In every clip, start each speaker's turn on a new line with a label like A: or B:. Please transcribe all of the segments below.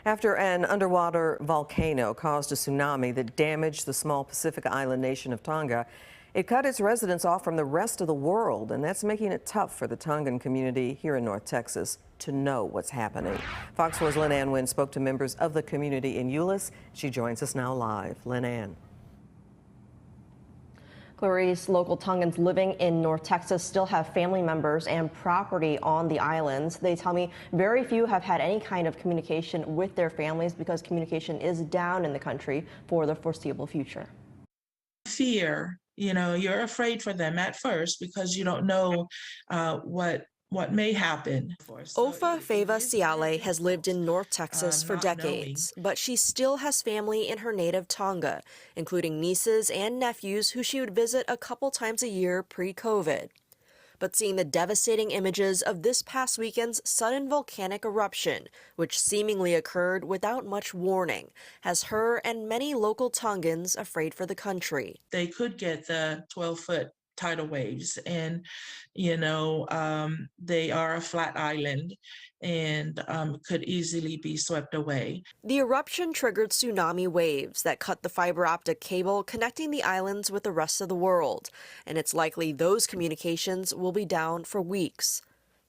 A: After an underwater volcano caused a tsunami that damaged the small Pacific island nation of Tonga, it cut its residents off from the rest of the world, and that's making it tough for the Tongan community here in North Texas to know what's happening. Fox 4's Lynn Ann Wynn spoke to members of the community in Euless. She joins us now live. Lynn Ann.
B: Clarice, local Tongans living in North Texas still have family members and property on the islands. They tell me very few have had any kind of communication with their families because communication is down in the country for the foreseeable future.
C: Fear, you're afraid for them at first because you don't know what may happen.
D: Ofa Feva Siale has lived in North Texas for decades, but she still has family in her native Tonga, including nieces and nephews who she would visit a couple times a year pre-COVID. But seeing the devastating images of this past weekend's sudden volcanic eruption, which seemingly occurred without much warning, has her and many local Tongans afraid for the country.
C: They could get the 12-foot tidal waves, and they are a flat island and could easily be swept away.
D: The eruption triggered tsunami waves that cut the fiber optic cable connecting the islands with the rest of the world, and it's likely those communications will be down for weeks.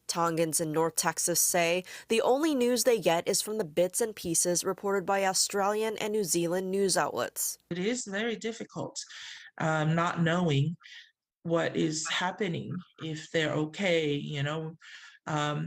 D: Tongans in North Texas say the only news they get is from the bits and pieces reported by Australian and New Zealand news outlets.
C: It is very difficult not knowing what is happening, if they're okay,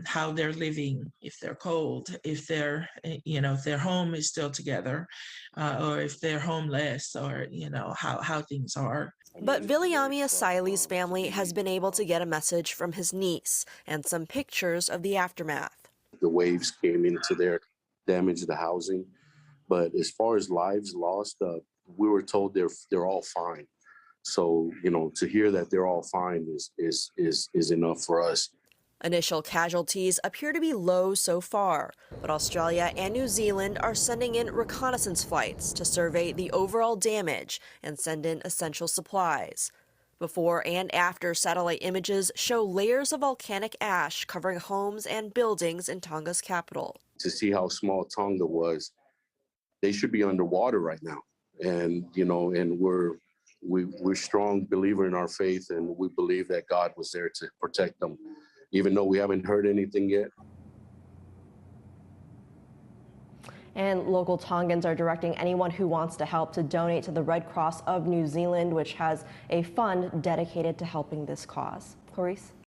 C: how they're living, if they're cold, if if their home is still together, or if they're homeless, or how things are.
D: But Viliami Asili's family has been able to get a message from his niece and some pictures of the aftermath.
E: The waves came into there, damaged the housing, but as far as lives lost, we were told they're all fine. So, to hear that they're all fine is enough for us.
D: Initial casualties appear to be low so far, but Australia and New Zealand are sending in reconnaissance flights to survey the overall damage and send in essential supplies. Before and after satellite images show layers of volcanic ash covering homes and buildings in Tonga's capital.
E: To see how small Tonga was, they should be underwater right now. And, and we're strong believer in our faith, and we believe that God was there to protect them, even though we haven't heard anything yet.
B: And local Tongans are directing anyone who wants to help to donate to the Red Cross of New Zealand, which has a fund dedicated to helping this cause. Clarice?